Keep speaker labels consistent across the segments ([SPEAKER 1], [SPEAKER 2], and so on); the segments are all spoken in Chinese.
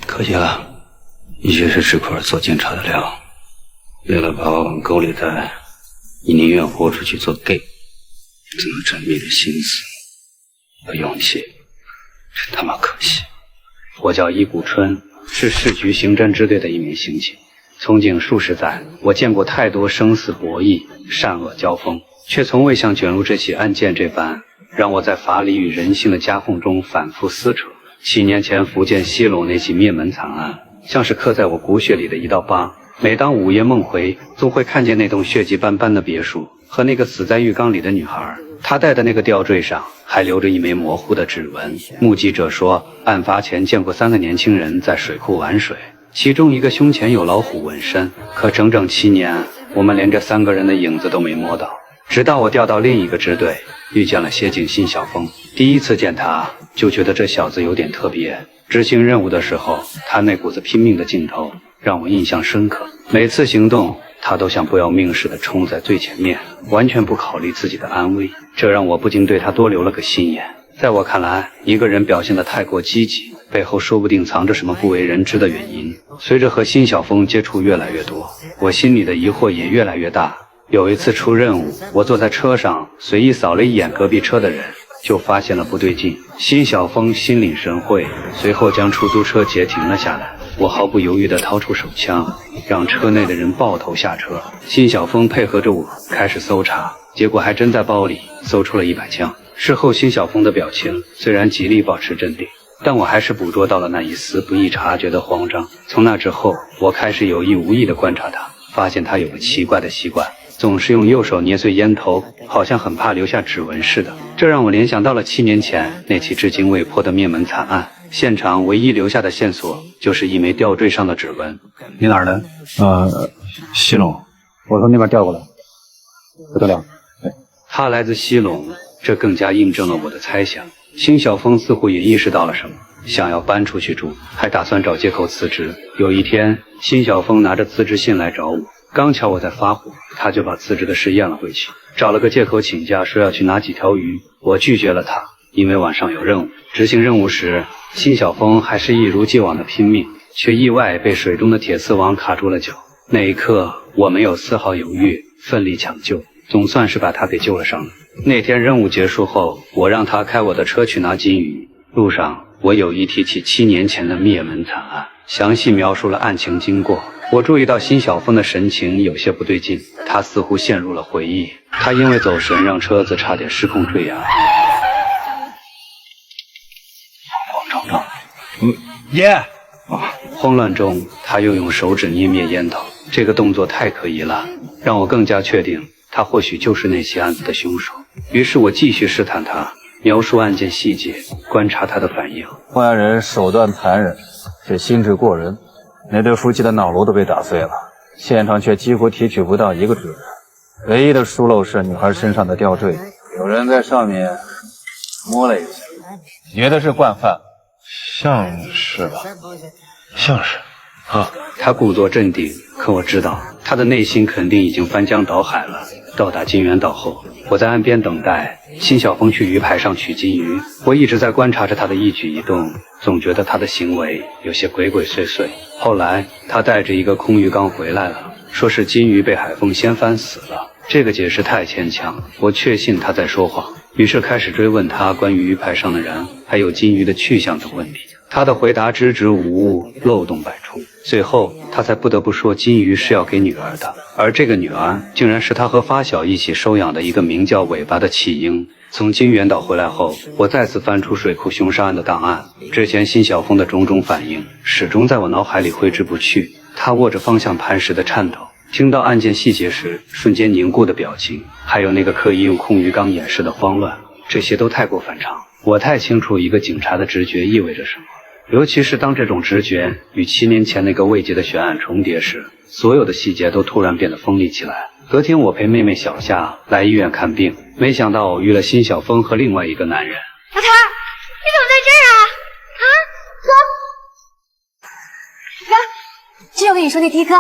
[SPEAKER 1] 可惜了，一直是吃苦儿做警察的料，为了把我往沟里带，你宁愿豁出去做 gay， 这么缜密的心思和勇气，真他妈可惜。我叫伊谷春，是市局刑侦支队的一名刑警。从警数十载，我见过太多生死博弈、善恶交锋，却从未像卷入这起案件这般，让我在法理与人性的夹缝中反复撕扯。7年前福建西陇那起灭门惨案，像是刻在我骨血里的一道疤。每当午夜梦回，总会看见那栋血迹斑斑的别墅和那个死在浴缸里的女孩。她戴的那个吊坠上还留着一枚模糊的指纹。目击者说，案发前见过3个年轻人在水库玩水，其中一个胸前有老虎纹身。可整整7年，我们连这3个人的影子都没摸到。直到我调到另一个支队，遇见了协警辛晓峰。第一次见他，就觉得这小子有点特别。执行任务的时候，他那股子拼命的劲头让我印象深刻。每次行动，他都像不要命似的冲在最前面，完全不考虑自己的安危，这让我不禁对他多留了个心眼。在我看来，一个人表现得太过积极，背后说不定藏着什么不为人知的原因。随着和辛晓峰接触越来越多，我心里的疑惑也越来越大。有一次出任务，我坐在车上，随意扫了一眼隔壁车的人，就发现了不对劲。辛晓峰心领神会，随后将出租车截停了下来。我毫不犹豫地掏出手枪，让车内的人抱头下车。辛晓峰配合着我开始搜查，结果还真在包里搜出了100枪。事后辛晓峰的表情虽然极力保持镇定，但我还是捕捉到了那一丝不易察觉的慌张。从那之后，我开始有意无意地观察他，发现他有个奇怪的习惯，总是用右手捏碎烟头，好像很怕留下指纹似的。这让我联想到了7年前那起至今未破的灭门惨案，现场唯一留下的线索就是一枚吊坠上的指纹。
[SPEAKER 2] 你哪儿的？西陇，我从那边调过来。不得了，对，
[SPEAKER 1] 他来自西陇，这更加印证了我的猜想。辛晓峰似乎也意识到了什么，想要搬出去住，还打算找借口辞职。有一天，辛晓峰拿着辞职信来找我，刚巧我在发火，他就把辞职的事咽了回去，找了个借口请假，说要去拿几条鱼。我拒绝了他，因为晚上有任务。执行任务时，辛晓峰还是一如既往的拼命，却意外被水中的铁丝网卡住了脚。那一刻，我没有丝毫犹豫，奋力抢救，总算是把他给救了上来。那天任务结束后，我让他开我的车去拿金鱼。路上，我有意提起7年前的灭门惨案，详细描述了案情经过。我注意到辛晓峰的神情有些不对劲，他似乎陷入了回忆。他因为走神让车子差点失控坠崖。慌张张，
[SPEAKER 2] 爷。
[SPEAKER 1] 慌乱中，他又用手指捏灭烟头，这个动作太可疑了，让我更加确定他或许就是那起案子的凶手。于是我继续试探他，描述案件细节，观察他的反应。
[SPEAKER 3] 报案人手段残忍，且心智过人，那对夫妻的脑颅都被打碎了，现场却几乎提取不到一个指纹，唯一的疏漏是女孩身上的吊坠，有人在上面摸了一下。觉得是惯犯？
[SPEAKER 2] 像是吧，像是。
[SPEAKER 1] 他故作镇定，可我知道他的内心肯定已经翻江倒海了。到达金源岛后，我在岸边等待辛晓峰去鱼排上取金鱼。我一直在观察着他的一举一动，总觉得他的行为有些鬼鬼祟祟。后来他带着一个空鱼缸回来了，说是金鱼被海风掀翻死了。这个解释太牵强，我确信他在说谎，于是开始追问他关于鱼排上的人还有金鱼的去向等问题。他的回答支支吾吾，漏洞百出，最后他才不得不说金鱼是要给女儿的，而这个女儿竟然是他和发小一起收养的一个名叫尾巴的弃婴。从金源岛回来后，我再次翻出水库凶杀案的档案，之前辛晓峰的种种反应始终在我脑海里挥之不去。他握着方向盘时的颤抖，听到案件细节时瞬间凝固的表情，还有那个刻意用空鱼缸掩饰的慌乱，这些都太过反常。我太清楚一个警察的直觉意味着什么，尤其是当这种直觉与7年前那个未解的悬案重叠时，所有的细节都突然变得锋利起来。隔天我陪妹妹小夏来医院看病，没想到偶遇了辛晓峰和另外一个男人。
[SPEAKER 4] 老头，你怎么在这儿啊？哥，这就跟你说那的哥，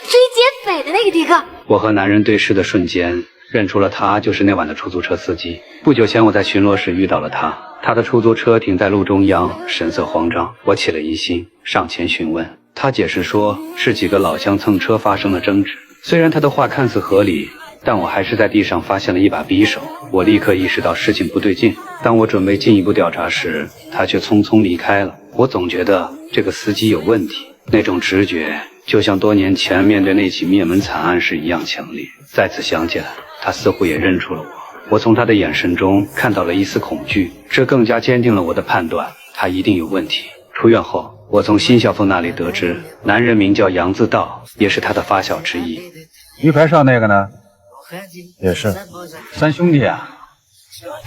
[SPEAKER 4] 追劫匪的那个的哥。
[SPEAKER 1] 我和男人对视的瞬间，认出了他就是那晚的出租车司机。不久前我在巡逻时遇到了他他的出租车停在路中央，神色慌张。我起了疑心，上前询问。他解释说是几个老乡蹭车发生了争执。虽然他的话看似合理，但我还是在地上发现了一把匕首。我立刻意识到事情不对劲。当我准备进一步调查时，他却匆匆离开了。我总觉得这个司机有问题，那种直觉就像多年前面对那起灭门惨案时一样强烈。再次想起来，他似乎也认出了我。我从他的眼神中看到了一丝恐惧，这更加坚定了我的判断，他一定有问题。出院后，我从辛晓峰那里得知，男人名叫杨自道，也是他的发小之一。
[SPEAKER 2] 鱼排上那个呢？也是三兄弟啊。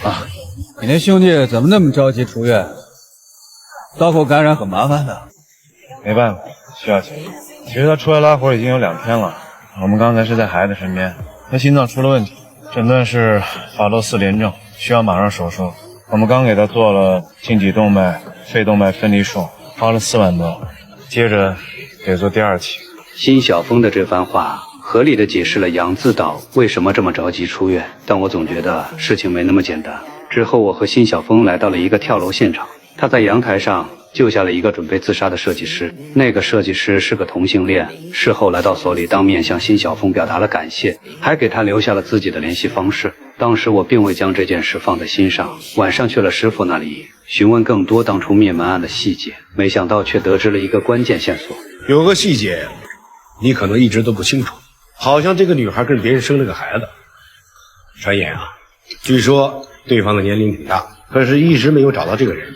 [SPEAKER 3] 啊，你那兄弟怎么那么着急出院？刀口感染很麻烦的。
[SPEAKER 5] 没办法，需要钱。其实他出来拉活已经有2天了，我们刚才是在孩子身边，他心脏出了问题，诊断是法洛4联症，需要马上手术。我们刚给他做了胫体动脉、肺动脉分离术，花了4万多，接着得做第2期。
[SPEAKER 1] 辛晓峰的这番话合理地解释了杨自道为什么这么着急出院，但我总觉得事情没那么简单。之后我和辛晓峰来到了一个跳楼现场，他在阳台上救下了一个准备自杀的设计师，那个设计师是个同性恋，事后来到所里当面向辛晓峰表达了感谢，还给他留下了自己的联系方式。当时我并未将这件事放在心上，晚上去了师傅那里询问更多当初灭门案的细节，没想到却得知了一个关键线索。
[SPEAKER 6] 有个细节你可能一直都不清楚，好像这个女孩跟别人生了个孩子。传言啊，据说对方的年龄挺大，可是一直没有找到这个人。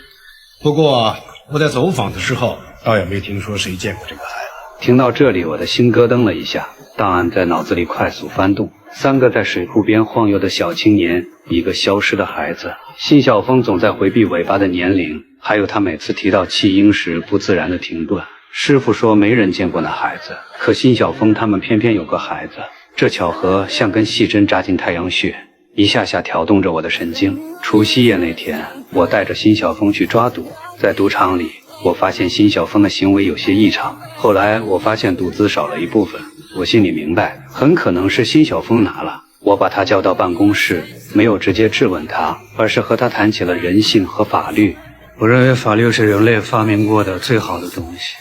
[SPEAKER 6] 不过我在走访的时候倒也没听说谁见过这个孩子。
[SPEAKER 1] 听到这里，我的心咯噔了一下，档案在脑子里快速翻动。3个在水库边晃悠的小青年，一个消失的孩子，辛晓峰总在回避尾巴的年龄，还有他每次提到弃婴时不自然的停顿。师傅说没人见过那孩子，可辛晓峰他们偏偏有个孩子，这巧合像根细针扎进太阳穴，一下下挑动着我的神经。除夕夜那天，我带着辛晓峰去抓赌，在赌场里我发现辛晓峰的行为有些异常，后来我发现赌资少了一部分，我心里明白很可能是辛晓峰拿了。我把他叫到办公室，没有直接质问他，而是和他谈起了人性和法律。我认为法律是人类发明过的最好的东西。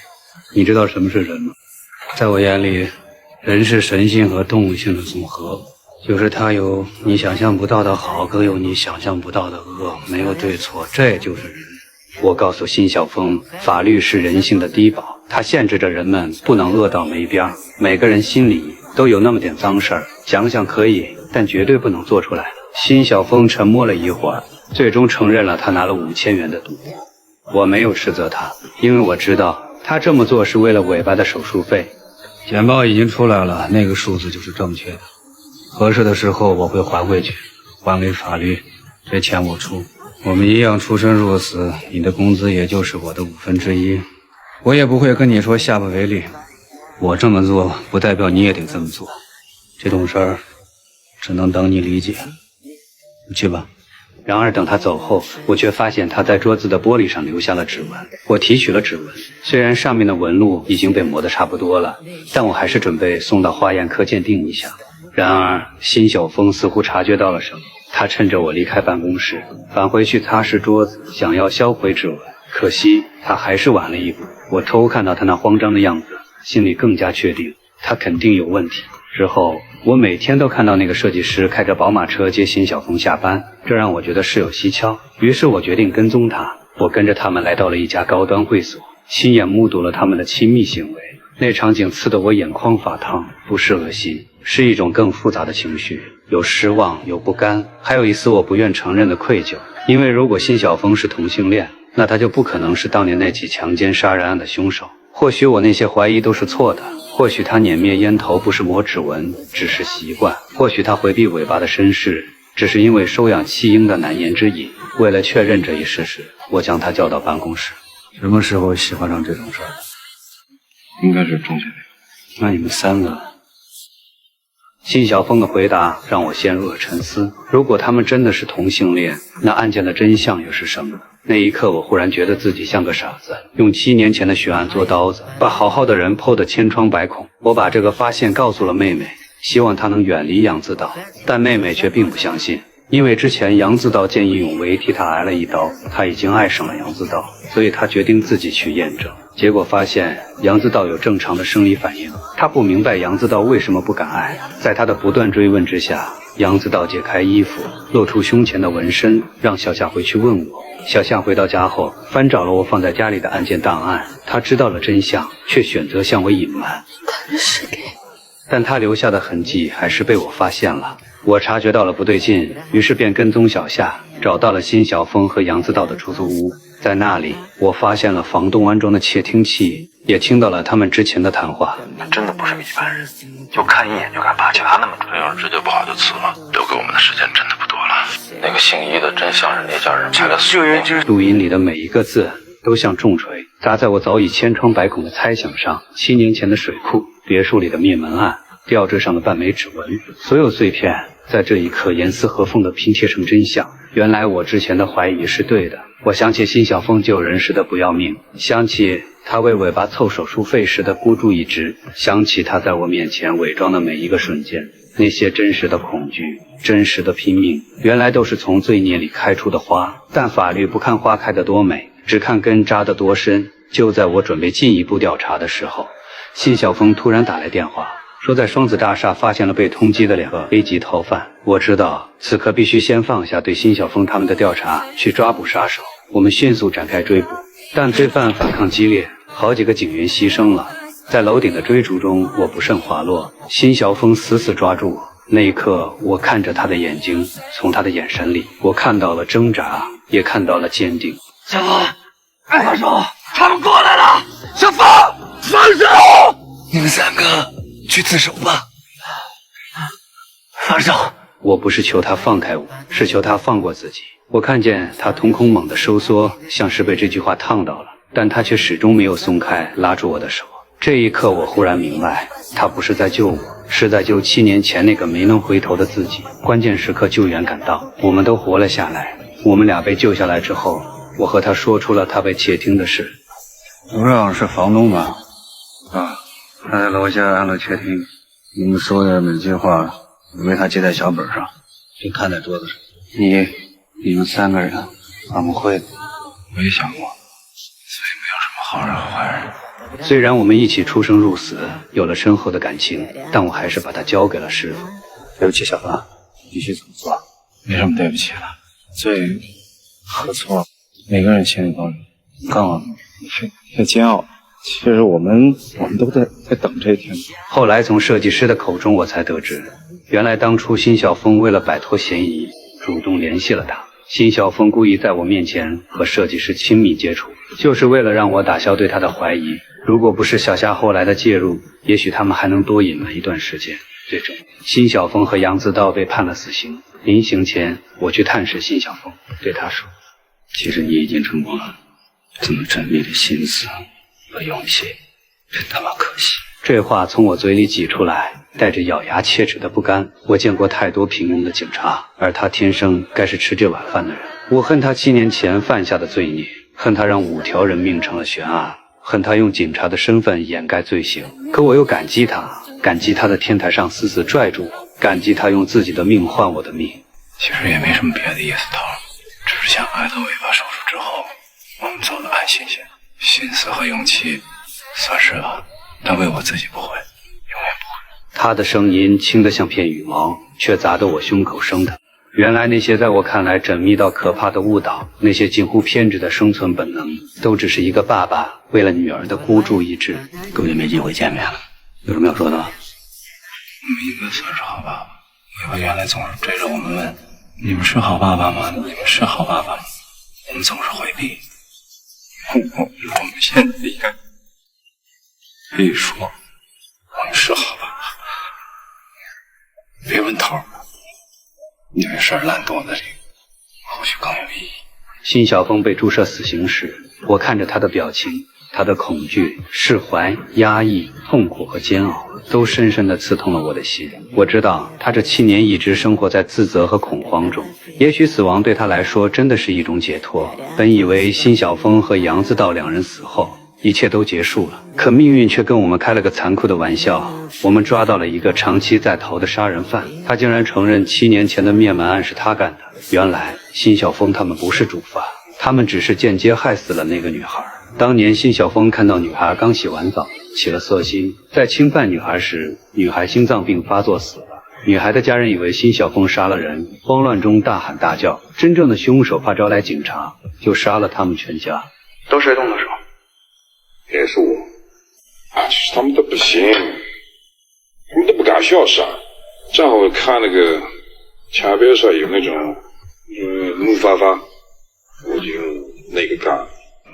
[SPEAKER 1] 你知道什么是人吗？在我眼里，人是神性和动物性的总和，就是它有你想象不到的好，更有你想象不到的恶，没有对错，这就是人。我告诉辛晓峰，法律是人性的低保，它限制着人们不能恶到没边。每个人心里都有那么点脏事儿，想想可以，但绝对不能做出来。辛晓峰沉默了一会儿，最终承认了他拿了5000元的赌。我没有斥责他，因为我知道他这么做是为了尾巴的手术费。简报已经出来了，那个数字就是正确的。合适的时候我会还回去，还给法律，这钱我出。我们一样出生入死，你的工资也就是我的1/5。我也不会跟你说下不为例，我这么做不代表你也得这么做。这种事儿只能等你理解。你去吧。然而等他走后，我却发现他在桌子的玻璃上留下了指纹。我提取了指纹，虽然上面的纹路已经被磨得差不多了，但我还是准备送到化验科鉴定一下。然而辛晓峰似乎察觉到了什么，他趁着我离开办公室返回去擦拭桌子，想要销毁指纹。可惜他还是晚了一步。我偷看到他那慌张的样子，心里更加确定他肯定有问题。之后我每天都看到那个设计师开着宝马车接辛晓峰下班，这让我觉得事有蹊跷。于是我决定跟踪他。我跟着他们来到了一家高端会所，亲眼目睹了他们的亲密行为。那场景刺得我眼眶发烫，不是恶心，是一种更复杂的情绪，有失望，有不甘，还有一丝我不愿承认的愧疚。因为如果辛晓峰是同性恋，那他就不可能是当年那起强奸杀人案的凶手。或许我那些怀疑都是错的，或许他碾灭烟头不是抹指纹，只是习惯，或许他回避尾巴的身世只是因为收养弃婴的难言之隐。为了确认这一事实，我将他叫到办公室。什么时候喜欢上这种事儿？
[SPEAKER 5] 应该是中学那
[SPEAKER 1] 那你们3个？辛晓峰的回答让我陷入了沉思。如果他们真的是同性恋，那案件的真相又是什么？那一刻我忽然觉得自己像个傻子，用7年前的血案做刀子，把好好的人剖得千疮百孔。我把这个发现告诉了妹妹，希望她能远离杨自道，但妹妹却并不相信。因为之前杨自道见义勇为替他挨了一刀，他已经爱上了杨自道，所以他决定自己去验证。结果发现杨自道有正常的生理反应，他不明白杨自道为什么不敢爱。在他的不断追问之下，杨自道解开衣服，露出胸前的纹身，让小夏回去问我。小夏回到家后，翻找了我放在家里的案件档案，他知道了真相，却选择向我隐瞒。
[SPEAKER 4] 他是给，
[SPEAKER 1] 但他留下的痕迹还是被我发现了。我察觉到了不对劲，于是便跟踪小夏，找到了辛晓峰和杨自道的出租屋。在那里，我发现了房东安装的窃听器，也听到了他们之前的谈话。
[SPEAKER 3] 他真的不是一般人，就看一眼就敢霸气他那么准。要是直接不好就辞了，留给我们的时间真的不多了。那个姓易的真像是那家人派的救援军。
[SPEAKER 1] 录音里的每一个字都像重锤砸在我早已千疮百孔的猜想上。7年前的水库，别墅里的灭门案，吊坠上的半枚指纹，所有碎片在这一刻严丝合缝地拼贴成真相。原来我之前的怀疑是对的。我想起辛晓峰救人时的不要命，想起他为尾巴凑手术费时的孤注一掷，想起他在我面前伪装的每一个瞬间，那些真实的恐惧，真实的拼命，原来都是从罪孽里开出的花。但法律不看花开得多美，只看根扎得多深。就在我准备进一步调查的时候，辛晓峰突然打来电话，说在双子大厦发现了被通缉的2个 A 级逃犯。我知道此刻必须先放下对辛晓峰他们的调查，去抓捕杀手。我们迅速展开追捕，但罪犯反抗激烈，好几个警员牺牲了。在楼顶的追逐中，我不慎滑落，辛晓峰死死抓住我。那一刻，我看着他的眼睛，从他的眼神里，我看到了挣扎，也看到了坚定。
[SPEAKER 7] 小峰，放手！他们过来了！小峰，放手！你们3个去自首吧。放手！
[SPEAKER 1] 我不是求他放开我，是求他放过自己。我看见他瞳孔猛地收缩，像是被这句话烫到了，但他却始终没有松开拉住我的手。这一刻，我忽然明白，他不是在救我，是在救7年前那个没能回头的自己。关键时刻救援赶到，我们都活了下来。我们俩被救下来之后，我和他说出了他被窃听的事。
[SPEAKER 2] 刘让是房东吧？啊，他在楼下按了窃听，你们说的每句话都被他记在小本上，就看在桌子上。你们3个人怎么会？我也想过，所以没有什么好人和坏人。
[SPEAKER 1] 虽然我们一起出生入死，有了深厚的感情，但我还是把他交给了师傅。
[SPEAKER 2] 对不起，小芳，必须这么做。没什么对不起的，罪和错，每个人心里都有。干嘛？太煎熬。其实我们都在等这一天。
[SPEAKER 1] 后来从设计师的口中，我才得知，原来当初辛晓峰为了摆脱嫌疑，主动联系了他。辛晓峰故意在我面前和设计师亲密接触，就是为了让我打消对他的怀疑。如果不是小夏后来的介入，也许他们还能多隐瞒一段时间。最终，辛晓峰和杨自道被判了死刑。临行前，我去探视辛晓峰，对他说：“其实你已经成功了，这么缜密的心思和勇气，真他妈可惜。”这话从我嘴里挤出来，带着咬牙切齿的不甘。我见过太多平庸的警察，而他天生该是吃这碗饭的人。我恨他7年前犯下的罪孽，恨他让5条人命成了悬案，恨他用警察的身份掩盖罪行。可我又感激他，感激他在天台上死死拽住我，感激他用自己的命换我的命。
[SPEAKER 2] 其实也没什么别的意思，头，只是想挨了尾巴手术之后，我们走得安心些，心思和勇气算是了，但为我自己不会，永远不会。
[SPEAKER 1] 他的声音轻得像片羽毛，却砸得我胸口生疼。原来那些在我看来缜密到可怕的误导，那些近乎偏执的生存本能，都只是一个爸爸为了女儿的孤注一掷。根本没机会见面了，有什么要说的吗？
[SPEAKER 2] 我们应该算是好爸爸。尾巴原来总是追着我们问：“你们是好爸爸吗？你们是好爸爸吗？”我们总是回避。我们现在应该可以说，我们是好爸爸。别问头，你的事烂肚子里，或许更有意义。
[SPEAKER 1] 辛晓峰被注射死刑时，我看着他的表情，他的恐惧、释怀、压抑、痛苦和煎熬，都深深地刺痛了我的心。我知道他这7年一直生活在自责和恐慌中，也许死亡对他来说真的是一种解脱。本以为辛晓峰和杨自道2人死后，一切都结束了。可命运却跟我们开了个残酷的玩笑，我们抓到了一个长期在逃的杀人犯，他竟然承认7年前的灭门案是他干的。原来辛晓峰他们不是主犯，他们只是间接害死了那个女孩。当年辛晓峰看到女孩刚洗完澡，起了色心，在侵犯女孩时，女孩心脏病发作死了。女孩的家人以为辛晓峰杀了人，慌乱中大喊大叫，真正的凶手怕招来警察，就杀了他们全家。
[SPEAKER 2] 都谁动的手？
[SPEAKER 8] 也是我。啊，其实他们都不行，他们都不敢笑啥。正好我看那个墙边上有那种木发发，我就那个干。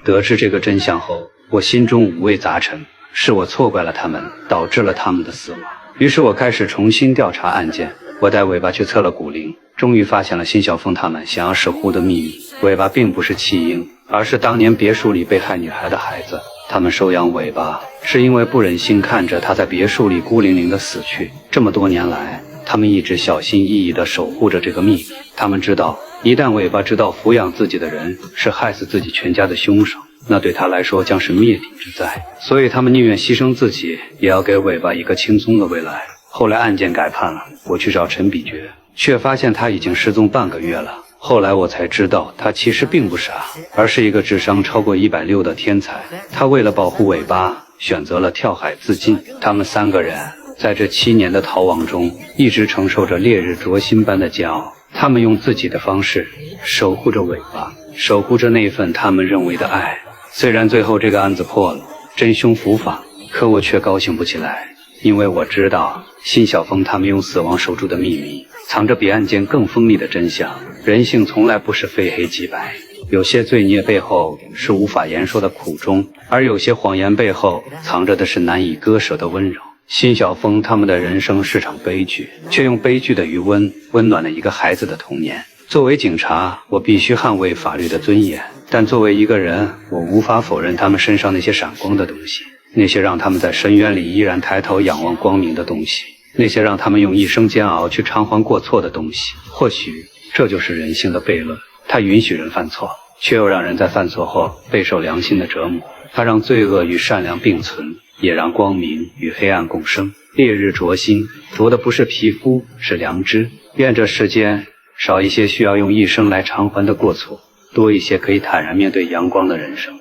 [SPEAKER 1] 得知这个真相后，我心中五味杂陈，是我错怪了他们，导致了他们的死亡。于是我开始重新调查案件。我带尾巴去测了骨龄，终于发现了辛晓峰他们想要守护的秘密。尾巴并不是弃婴，而是当年别墅里被害女孩的孩子。他们收养尾巴，是因为不忍心看着他在别墅里孤零零的死去。这么多年来，他们一直小心翼翼地守护着这个秘密。他们知道，一旦尾巴知道抚养自己的人是害死自己全家的凶手，那对他来说将是灭顶之灾。所以他们宁愿牺牲自己，也要给尾巴一个轻松的未来。后来案件改判了，我去找陈比爵，却发现他已经失踪半个月了。后来我才知道，他其实并不傻，而是一个智商超过160的天才。他为了保护尾巴，选择了跳海自尽。他们3个人在这7年的逃亡中，一直承受着烈日灼心般的煎熬。他们用自己的方式守护着尾巴，守护着那份他们认为的爱。虽然最后这个案子破了，真凶伏法，可我却高兴不起来，因为我知道辛晓峰他们用死亡守住的秘密，藏着比案件更锋利的真相。人性从来不是非黑即白，有些罪孽背后是无法言说的苦衷，而有些谎言背后藏着的是难以割舍的温柔。辛晓峰他们的人生是场悲剧，却用悲剧的余温温暖了一个孩子的童年。作为警察，我必须捍卫法律的尊严，但作为一个人，我无法否认他们身上那些闪光的东西，那些让他们在深渊里依然抬头仰望光明的东西，那些让他们用一生煎熬去偿还过错的东西。或许这就是人性的悖论，它允许人犯错，却又让人在犯错后备受良心的折磨。它让罪恶与善良并存，也让光明与黑暗共生。烈日灼心，灼的不是皮肤，是良知。愿这世间少一些需要用一生来偿还的过错，多一些可以坦然面对阳光的人生。